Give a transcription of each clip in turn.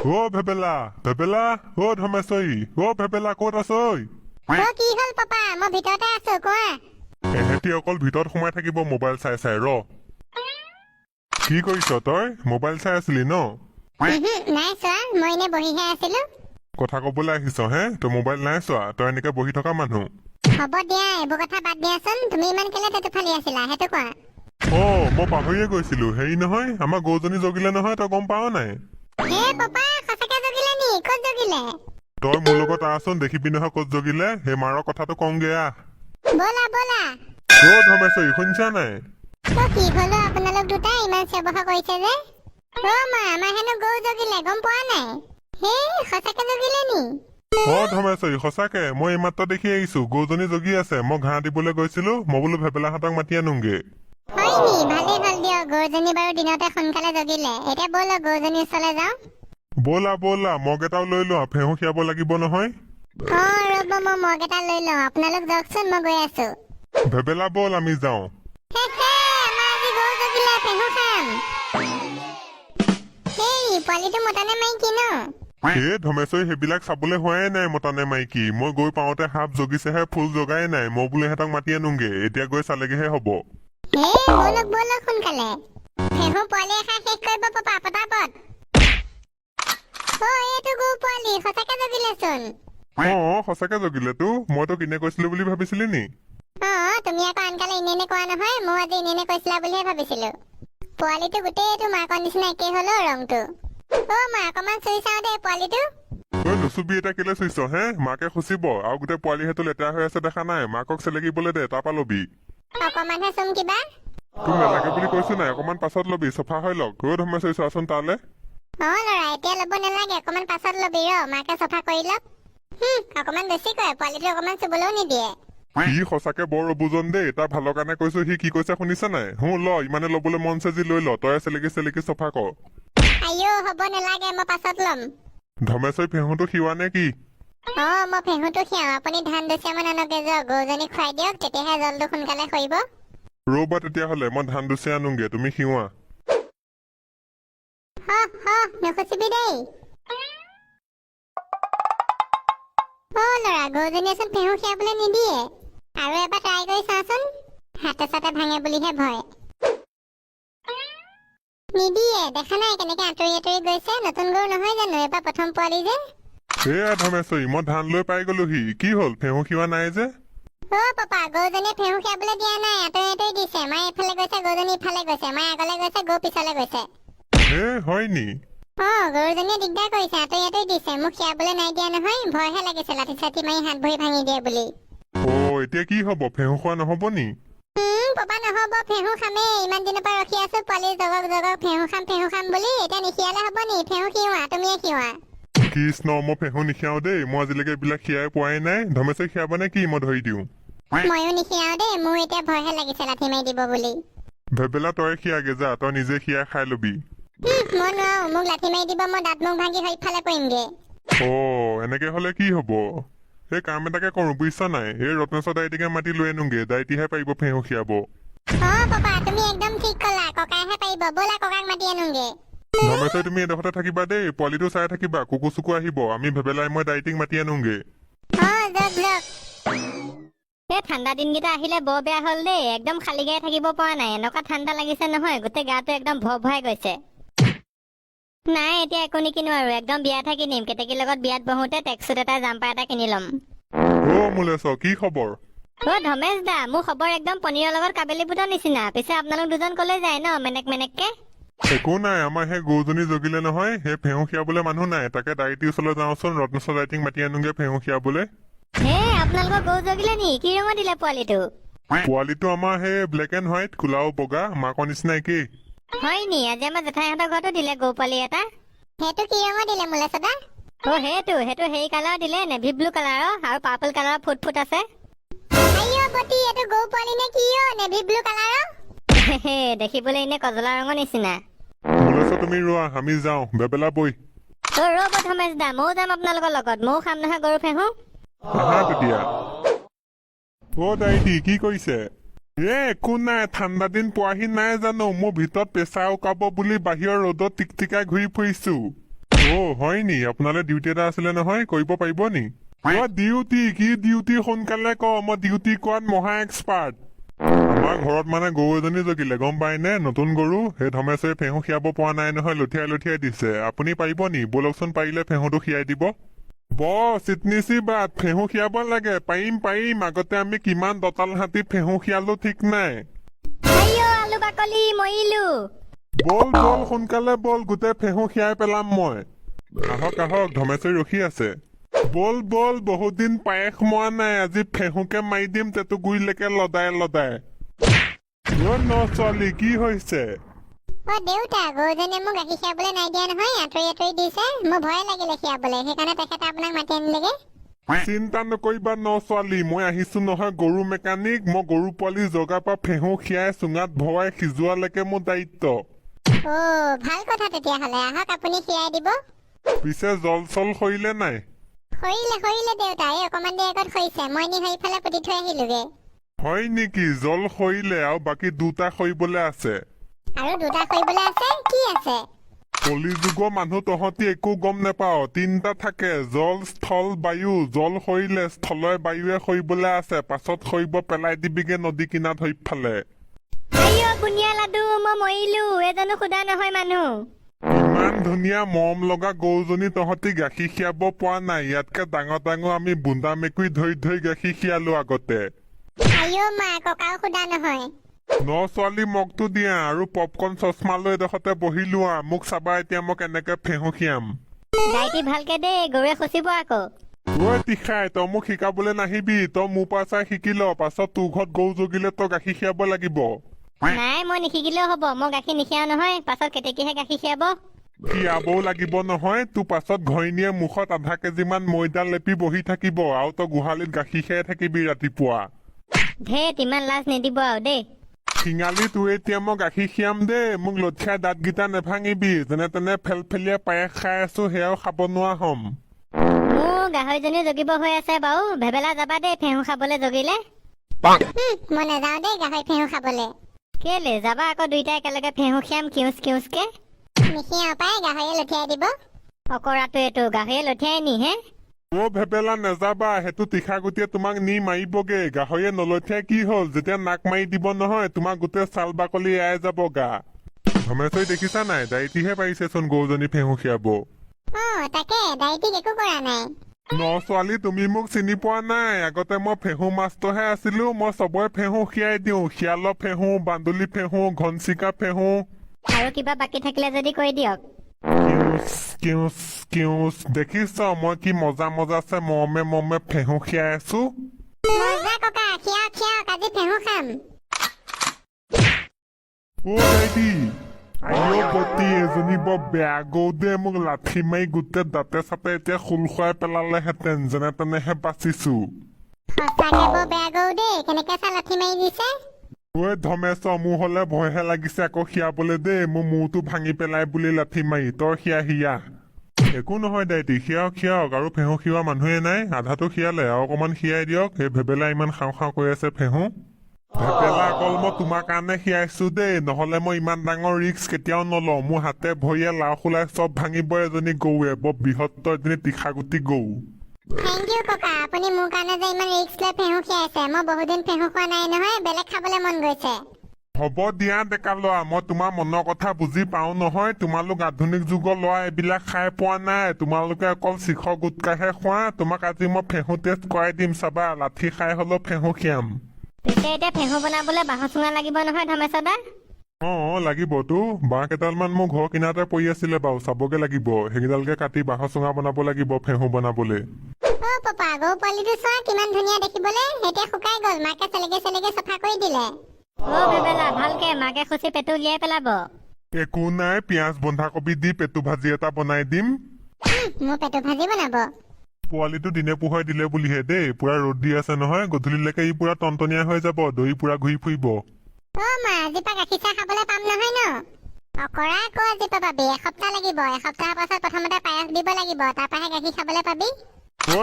ও ভেবেলা ভেবেলা ও ধমেশ্বৰী ও ভেবেলা ক'ত আছ ঐ কি হল পাপা মই ভিতৰতে আছো কোৱা এহেঁতি অকল ভিতৰত সোমাই থাকিব মোবাইল চাই চাই ৰ কি কৰিছ তই মোবাইল চাই আছিলি ন নাই চোৱা মই এনে বহিহে আছিলো কথা কবলৈ আহিছ হে তই মোবাইল নাই চোৱা তই এনেকে বহি থকা মানুহ হ'ব দিয়া এইবোৰ কথা বাদ দিয়াচোন তুমি ইমান কেলে তেটো ফালি আছিলা সেইটো কোৱা মই পাহৰিয়ে গৈছিলো হেৰি নহয় আমাৰ গৰুজনী জগিলে নহয় তই গম পাৱ নাই হে পাপা সঁচাকে জগিলে নি ক'ত জগিলে তই মোৰ লগত আহচোন দেখিবি নহয় ক'ত জগিলে সেই মাৰৰ কথাটো কওঁগে আহ ব'লা ব'লা ধমেশ্বৰী শুনিছা নাই কি হলো আপোনালোক দুটা ইমান চেবহা কৰিছে যে মা আমাৰ হেনো গৰু জগিলে গম পোৱা নাই হে সঁচাকে জগিলে নি ধমেশ্বৰী সঁচাকে মই এইমাত্ৰ দেখি আহিছো গৰুজনী জগি আছে মই ঘাঁহ দিবলৈ গৈছিলো মই বোলো ভেবেলাহঁতক মাতি আনোগে হয় নি ভালেই হ'ল দিয়ক গৰুজনী বাৰু দিনতে সোনকালে জগিলে এতিয়া ব'লক গৰুজনীৰ ওচৰলৈ যাওঁ ব'লা ব'লা মগ এটাও লৈ লোৱা ফেহু খীৰাব লাগিব নহয় ৰ'ব মই মগ এটা লৈ লওঁ আপোনালোক যাওকচোন মই গৈ আছো ভেবেলা ব'ল আমি যাওঁ আমাৰ আজি গৰু জগিলে ফেহু খাম পোৱালিটো মতা নে মাইকী ন ধমেশ্বৰী সেইবিলাক চাবলৈ হোৱাই নাই মতানে মাইকী মই গৈ পাওঁতে সাপ জগিছেহে ফুল জগাই নাই মই বোলো সিহঁতক মাতি আনোগে এতিয়া গৈ চালেগেহে হ'ব ব'লক ব'লক সোনকালে ফেহু পোৱালি খাই শেষ কৰিব পাপা পটাপট এইটো গৰু পোৱালি সঁচাকে জগিলেচোন সঁচাকে জগিলেতো মই তোক এনে কৈছিলো বুলি ভাবিছিলি নি তুমি আকৌ আনকালে এনে কোৱা নহয় মই আজি এনে কৈছিলা বুলিহে ভাবিছিলো পোৱালিটো গোটেইটো মাকৰ নিচিনা একেই হলো ৰংটো মা অকমান চুই চাওঁ দেই পোৱালিটো তই নুচুবি এটা কেলে চুইছ হে মাকে খুচিব আৰু গোটেই পোৱালি সেইটো লেতেৰা হৈ আছে দেখা নাই মাকক চেলেকিবলৈ দে তাৰপা লবি অকমানহে চুম কিবা তোক নালাগে বুলি কৈছো নাই অকমান পাছত লবি চফা হৈ লওক ধমেশ্বৰী চোৱাচোন তালে ল'ৰা এতিয়া ল'ব নালাগে অকমান পাছত লবি মাকে চফা কৰি লওক অকমান বেছি কয় পোৱালিটো অকমান চুবলৈও নিদিয়ে সি সঁচাকে বৰ অবুজন দেই তাৰ ভালৰ কাৰণে কৈছো সি কি কৈছে শুনিছা নাই ল ইমানে লবলৈ মন আছে যি লৈ ল তই চেলেকি চফা কৰ হ'ব নালাগে মই পাছত ল'ম ধমেশ্বৰী ফেহুটো খিওৱা নে কি মই ফেহুটো খিয়াও আপুনি ধান দুচিয়ামান আনকে যাওক গৰুজনীক খুৱাই দিয়ক তেতিয়াহে জলটো সোনকালে সৰিব ৰ'বা তেতিয়াহ'লে মই ধান দুচিয়া আনোগে তুমি খিওৱা নুখুচিবি দেই ল'ৰা গৰুজনীয়েচোন ফেহু খিয়াবলৈ নিদিয়ে আৰু এবাৰ ট্ৰাই কৰি চাচোন হাতে চাতে ভাঙে বুলিহে ভয় নিদিয়ে দেখা নাই কেনেকে আঁতৰি আঁতৰি গৈছে নতুন গৰু নহয় জানো এবাৰ প্ৰথম পোৱালি যে এয়া ধমেশ্বৰী মই ধান লৈ পাই গলোহি কি হ'ল ফেহু খিওৱা নাই যে পাপা গৰুজনীয়ে ফেহু খিয়াবলৈ দিয়া নাই আঁতৰি আঁতৰি দিছে মায়ে ইফালে গৈছে গৰুজনী ইফালে গৈছে মায়ে আগলে গৈছে গৰু পিছলে গৈছে হয় নি গৰুজনীয়ে দিগদাৰ কৰিছে আঁতৰি আঁতৰি দিছে মোক খিয়াবলৈ নাই দিয়া নহয় ভয়হে লাগিছে লাঠি চাঠি মাৰি হাত ভৰি ভাঙি দিয়ে বুলি এতিয়া কি হব ফেহু খোৱা নহব নি পাপা নহব ফেহু খামেই ইমান দিনৰ পৰা ৰখি আছো পোৱালি জগক ফেহু খাম বুলি এতিয়া নিখিয়ালে হব নি ফেহু খিওৱা তুমিয়ে খিওৱা কৃষ্ণ মই ফেহু নিখিয়াও দেই মই আজিলৈকে এইবিলাক খিয়াই পোৱাই নাই ধমেশ্বৰী খিয়াব নে কি মই ধৰি দিওঁ ময়ো নিখিয়াও দেই মোৰ এতিয়া ভয়হে লাগিছে লাঠি মাৰি দিব বুলি ভেবেলা তই খিয়াগে যা তই নিজে খিয়াই খাই লবি মই নোৱাৰো মোক লাঠি মাৰি দিব মই দাঁত মুখ ভাঙি ইফালে পৰিমগে এনেকে হলে কি হব এই কাম এটাকে কৰো বুজিছা নাই এই ৰত্নেশ্বৰ দাইটিকে মাতি লৈ আনোগে দাইটিহে পাৰিব ফেহু খিয়াব পাপা তুমি একদম ঠিক কলা ককাইহে পাৰিব ব'লা ককাক মাতি আনোগে ধমেশ্বৰী তুমি এডোখৰতে থাকিবা দেই পোৱালিটো চাই থাকিবা কুকু চুকু আহিব আমি ভেবেলাই মই দাইটিক মাতি আনোগে এই ঠাণ্ডা দিনকেইটা আহিলে বৰ বেয়া হ'ল দেই একদম খালী গায়ে থাকিব পৰা নাই এনেকুৱা ঠাণ্ডা লাগিছে নহয় গোটেই গাটো একদম ভৰাই গৈছে নাই এতিয়া একো নিকিনো আৰু একদম বিয়াতহে কিনিম কেতেকীৰ লগত বিয়াত বহোতে টেক্সুট এটা জাম্পাৰ এটা কিনি ল'ম মুলেশ কি খবৰ ধমেশ দা মোৰ খবৰ একদম পনীৰৰ লগত কাবেলি বুটৰ নিচিনা পিছে আপোনালোক দুজন কলৈ যায় ন মেনেককে একো নাই আমাৰ সেই গৰুজনী জগিলে নহয় সেই ফেহু খিয়াবলৈ মানুহ নাই তাকে দাইটিৰ ওচৰলৈ যাওঁচোন ৰত্নেশ্বৰ দাইটিক মাতি আনোগে ফেহু খিয়াবলৈ আপোনালোকৰ গৰু জগিলে নি কি ৰঙৰ দিলে পোৱালিটো আমাৰ সেই ব্লেক এণ্ড হোৱাইট কোলাও বগা মাকৰ নিচিনা একেই হয় নি আজি আমাৰ জেঠাইহঁতৰ ঘৰতো দিলে গৰু পোৱালি এটা সেইটো কি ৰঙৰ দিলে মুলেশ দা সেইটো হেৰি কালাৰ দিলে নেভি ব্লু কালাৰৰ আৰু পাৰ্পল কালাৰৰ ফুট আছে এইটো গৰু পোৱালি নে কি নেভি ব্লু কালাৰৰ দেখিবলৈ এনে কজলা ৰঙৰ নিচিনা মুলেশ তুমি ৰোৱা আমি যাওঁ বেবেলা বৈ ৰ'ব ধমেশ দা ময়ো যাম আপোনালোকৰ লগত ময়ো খাম নহয় গৰু ফেহু তেতিয়া দাইটি কি কৰিছে একো নাই ঠাণ্ডা দিন পোৱাহি নাই জানো মোৰ ভিতৰত প্ৰেছাৰ উকাব বুলি বাহিৰৰ ৰ'দত টিকটিকাই ঘূৰি ফুৰিছো হয় নি আপোনালে ডিউটি এটা আছিলে নহয় কৰিব পাৰিব নি ডিউটি কি ডিউটি সোনকালে ক মই ডিউটি কোৱাত মহা এক্সপাৰ্ট আমাৰ ঘৰত মানে গৰু এজনী জগিলে গম পাইনে নতুন গৰু সেই ধমেশ্বৰী ফেহু খীৰাব পৰা নাই নহয় লঠিয়াই দিছে আপুনি পাৰিব নি বলকচোন পাৰিলে ফেহুটো খীৰাই দিব চিটনিচি বাট ফেহু খীৰাব লাগে পাৰিম আগতে আমি কিমান দঁতাল হাতী ফেহু খীৰালো ঠিক নাই আইও আলু বাকলি মৰিলো বল সোনকালে বল গোটেই ফেহু খীৰাই পেলাম মই আহক ধমেশ্বৰী ৰখি আছে বল বহুত দিন পায়স মোৱা নাই আজি ফেহুকে মাৰি দিম তেতো গুৰিলৈকে লদাই ন ছোৱালী কি হৈছে দেউতা গৰুজনীয়ে মোক গাখীৰ খীৰাবলৈ নাই দিয়া নহয় আঁতৰি দিছে মোৰ ভয় লাগিলে খীৰাবলৈ সেইকাৰণে তেখেতে আপোনাক মাতি আনিলেগে চিন্তা নকৰিবা ন ছোৱালী মই আহিছো নহয় গৰু মেকানিক মই গৰু পোৱালি জগাৰ পৰা ফেহু খীৰাই চুঙাত ভৰাই সিজোৱালৈকে মোৰ দায়িত্ব ভাল কথা তেতিয়াহ'লে আহক আপুনি খীৰাই দিব পিছে জল চল সৰিলে নাই সৰিলে দেউতা এই অকমান দেৰি আগত সৰিছে মই নি সেইফালে পুতি থৈ আহিলোগে হয় নেকি জল সৰিলে আৰু বাকী দুটা সৰিবলৈ আছে আৰু দুটা সৰিবলৈ আছে কি আছে কলিযুগৰ মানুহ তহঁতি একো গম নেপাও তিনটা থাকে জল স্থল বায়ু জল সৰিলে স্থলয় বায়ুৱে সৰিবলৈ আছে পাছত সৰিব পেলাই দিবিগে নদী কিনাৰত হৈফালে আইও বুনিয়া লাডু মই মৰিলো এজনো খুদা নহয় মানুহ ইমান ধুনীয়া মৰম লগা গৰুজনী তহঁতি গাখীৰ খীৰাব পৰা নাই ইয়াতকে ডাঙৰ আমি বুন্দা মেকুৰী ধৰি গাখীৰ খীৰালো আগতে আইও মা ককাও খুদা নহয় ন ছোৱালী মগটো দিয়া আৰু পপকৰ্ণ চচমা লৈ এডোখৰতে বহি লোৱা মোক চাবা এতিয়া মই কেনেকে ফেহু খীৰাম দাইটি ভালকে দে গৰুৱে খচিব আকৌ তিখাই তই মোক শিকাবলৈ নাহিবি তই মোৰ পৰা চাই শিকি ল পাছত তোৰ ঘৰত গৰু জগিলে তই গাখীৰ খীৰাব লাগিব নাই মই নিশিকিলেও হ'ব মই গাখীৰ নিখীৰাও নহয় পাছত কেতেকীহে গাখীৰ খীৰাব খীৰাবও লাগিব নহয় তোৰ পাছত ঘৈণীয়ে মুখত আধা কেজিমান ময়দা লেপি বহি থাকিব আৰু তই গোহালিত গাখীৰ খীৰাই থাকিবি ৰাতিপুৱা ধেত ইমান লাজ নিদিব আৰু দেই শিঙালী তোৰ এতিয়া মই গাখীৰ খীৰাম দেই মোক লঠিয়াই দাঁতকেইটা নেভাঙিবি যেনে তেনে ফেলফেলীয়া পায়স খাই আছো সেয়াও খাব নোৱাৰা হম মোৰ গাহৰিজনী জগিব হৈ আছে বাৰু ভেবেলা যাবা দেই ফেহু খাবলৈ জগিলে মই নাযাওঁ দেই গাহৰি ফেহু খাবলৈ কেলে যাবা আকৌ দুইটা একেলগে ফেহু খীৰাম কিউচকে নিখীৰাও পাই গাহৰিয়ে লঠিয়াই দিব অকৰাটো এইটো গাহৰিয়ে লঠিয়াই নি হে ভেবেলা নেযাবা সেইটো তীখাগুটিয়ে তোমাক নি মাৰিবগে গাহৰিয়ে নলঠিয়াই কি হল যেতিয়া নাক মাৰি দিব নহয় তোমাক গোটেই চাল বাকলি এৰাই যাব গা ধমেশ্বৰী দেখিছা নাই দাইটিহে পাৰিছেচোন গৰুজনী ফেহু খীৰাব তাকে দাইটিক একো কৰা নাই ন ছোৱালী তুমি মোক চিনি পোৱা নাই আগতে মই ফেহু মাষ্টৰহে আছিলো মই চবৰে ফেহু খীৰাই দিওঁ শিয়ালৰ ফেহু বান্দুলি ফেহু ঘনচিকা ফেহু আৰু কিবা বাকী থাকিলে যদি কৈ দিয়ক দেখিছ মই কি মজা আছে মৰমে ফেহু খীৰাই আছো মজা ককা খিয়াওক আজি ফেহু খাম দাইটি পতি এজনী বৰ বেয়া গৰু দে মোক লাঠি মাৰি গোটেই দাঁতে চাপে এতিয়া খোল খুৱাই পেলালেহেঁতেন যেনে তেনেহে বাচিছো সঁচাকে বৰ বেয়া গৰু দেই কেনেকে চা লাঠি মাৰি দিছে ধমেশ্বৰ মোৰ হলে ভয়হে লাগিছে আকৌ খীৰাবলৈ দেই মোৰ মূৰটো ভাঙি পেলাই বুলি লাঠি মাৰি তই হিয়া একো নহয় দাইটি খীৰাওক আৰু ফেহু খীৰোৱা মানুহে নাই আধাটো খীৰালে আৰু অকমান খীৰাই দিয়ক সেই ভেবেলা ইমান খাওঁ কৰি আছে ফেহু ভেবেলা অকল মই তোমাৰ কাৰণে খীৰাইছো দেই নহলে মই ইমান ডাঙৰ ৰিক্স কেতিয়াও নলওঁ মোৰ হাতে ভৰিয়ে লাও খোলাই চব ভাঙিব এজনী গৰুৱে বৰ বৃহত্তৰ এজনী তীখাগুটি গৰু থেংক ইউ ককা আপুনি মোৰ কাৰণে যে ইমান ৰিক্স লৈ ফেহু খীৰাইছে মই বহুদিন ফেহু খোৱা নাই নহয় বেলেগ খাবলৈ মন গৈছে হ'ব দিয়া ডেকা ল'ৰা মই তোমাৰ মনৰ কথা বুজি পাওঁ নহয় তোমালোক আধুনিক যুগৰ ল'ৰা এইবিলাক খাই পোৱা নাই তোমালোকে অকল চিখৰ গুটকাহে খোৱা তোমাক আজি মই ফেহু টেষ্ট কৰাই দিম চাবা লাঠি খাই হলেও ফেহু খীৰাম পিছে এতিয়া ফেহু বনাবলৈ বাঁহৰ চুঙা লাগিব নহয় ধমেশ্বৰ দা লাগিবতো বাঁহ কেইডালমান মোৰ ঘৰ কিনাৰতে পৰি আছিলে বাৰু চাবগে লাগিব সেইকেইডালকে কাটি বাঁহৰ চুঙা বনাব লাগিব ফেহু বনাবলৈ পাপা গৰু পোৱালিটো চোৱা কিমান ধুনীয়া দেখিবলৈ এতিয়া শুকাই গল মাকে চেলেগে চফা কৰি দিলে ভেবেলা ভালকে মাকে খুচি পেটু উলিয়াই পেলাব একো নাই পিয়াজ বন্ধাকবি দি পেটু ভাজি এটা বনাই দিম মোৰ পেটু ভাজি বনাব পোৱালিটো দিনে পোহৰাই দিলে বুলিহে দেই পুৰা ৰ'দ দি আছে নহয় গধূলিলৈকে ই পুৰা টনটনীয়া হৈ যাব দহি পুৰা ঘূৰি ফুৰিব মা আজিৰ পৰা গাখীৰ চাহ খাবলৈ পাম নহয় ন অকৰা আকৌ আজি পৰা পাবি এসপ্তাহ লাগিব এসপ্তাহৰ পাছত প্ৰথমতে পায়স দিব লাগিব তাৰপৰাহে গাখীৰ খাবলৈ পাবি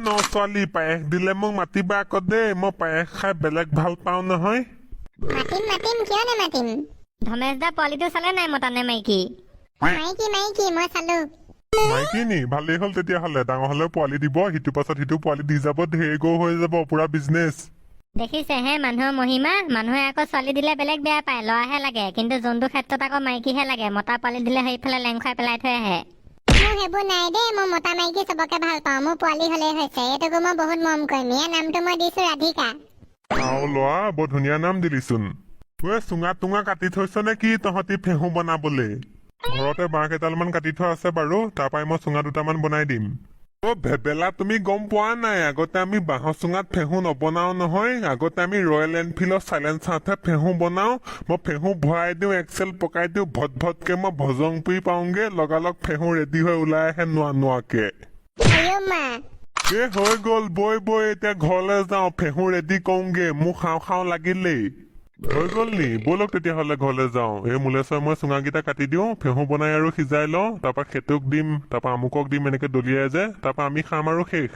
ন ছোৱালী পায়স দিলে মোক মাতিবা আকৌ দেই মই পায়স খাই বেলেগ ভাল পাওঁ নহয় মাতিম কিয় নেমাতিম ধমেশ দা পোৱালিটো চালে নাই মতা নে মাইকী মাইকী মই চালো মাইকী নি ভালেই হ'ল তেতিয়াহ'লে ডাঙৰ হ'লে পোৱালি দিব সিটোৰ পাছত সিটো পোৱালি দি যাব ঢেৰ গৰু হৈ যাব পুৰা বিজনেছ দেখিছে হে মানুহৰ মহিমা মানুহে আকৌ ছোৱালী দিলে বেলেগ বেয়া পায় ল'ৰাহে লাগে কিন্তু যোনটো ক্ষেত্ৰত আকৌ মাইকীহে লাগে মতা পোৱালি দিলে সেইফালে লেং খুৱাই পেলাই থৈ আহে মোৰ সেইবোৰ নাই দেই মই মতা মাইকী চবকে ভাল পাওঁ মোৰ পোৱালি হ'লেই হৈছে এইটোকো মই বহুত মৰম কৰিম ইয়াৰ নামটো মই দিছো ৰাধিকা আৰু ল'ৰা বৰ ধুনীয়া নাম দিলিচোন ঐ চুঙা তুঙা কাটি থৈছ নে কি তহঁতি ফেহু বনাবলে ঘৰতে বাঁহ কেইডালমান কাটি থোৱা আছে বাৰু তাৰ পৰাই মই চুঙা দুটামান বনাই দিম অ ভেবেলা তুমি গম পোৱা নাই আগতে আমি বাঁহৰ চুঙাত ফেহু নবনাও নহয় আগতে আমি ৰয়েল এনফিল্ডৰ চাইলেঞ্চাৰতহে ফেহু বনাও মই ফেহু ভৰাই দিওঁ এক্সেল পকাই দিওঁ ভট ভটকে মই ভজংপুৰি পাওঁগে লগালগ ফেহু ৰেডি হৈ ওলাই আহে নোৱাকে আইঅ মা হৈ গ'ল বৈ এতিয়া ঘৰলৈ যাওঁ ফেহু ৰেডি কৰোঁগে মোক খাওঁ লাগিলেই হৈ গ'ল নি ব'লক তেতিয়াহ'লে ঘৰলৈ যাওঁ এই মোলেশ্বৰ মই চুঙাকেইটা কাটি দিওঁ ফেহু বনাই আৰু সিজাই লওঁ তাৰপৰা খেতুক দিম তাৰপৰা আমুকক দিম এনেকে দলিয়াই যে তাৰপৰা আমি খাম আৰু শেষ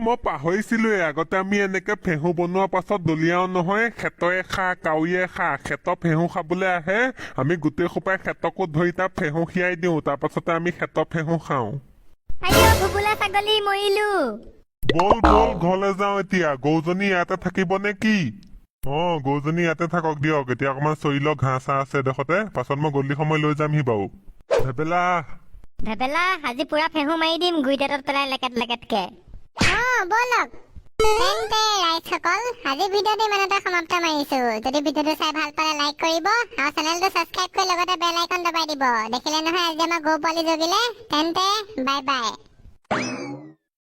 মই পাহৰিছিলোৱে আগতে আমি এনেকে ফেহু বনোৱাৰ পাছত দলিয়াও নহয় খেতৰে খা কাউৰীয়ে খা খেতৰ ফেহু খাবলৈ আহে আমি গোটেই সোপাই খেতকো ধৰি তাৰ ফেহু খীৰাই দিওঁ তাৰপাছতে আমি খেতৰ ফেহু খাওঁ আইঅ ভুবুলা ছাগলী মৰিলো বল ঘৰলৈ যাওঁ এতিয়া গৰুজনী ইয়াতে থাকিব নে কি গৰুজনী ইয়াতে থাকক দিয়ক এতিয়া অকমান চৰি লওক ঘাঁহ চাহ আছে ডোখৰতে পাছত মই গধূলি সময় লৈ যামহি বাৰু ভেবেলা আজি পুৰা ফেহু মাৰি দিম গুইটেটত পেলাই লেকেটকে ব'লক তেন্তে ৰাইজসকল আজি ভিডিঅ'টো ইমানতে সমাপ্ত মাৰিছো যদি ভিডিঅ'টো চাই ভাল পালে লাইক কৰিব আৰু চেনেলটো ছাবস্ক্ৰাইব কৰি লগতে বেল আইকন দবাই দিব দেখিলে নহয় আজি আমাৰ গৰু পোৱালি জগিলে তেন্তে বাই বাই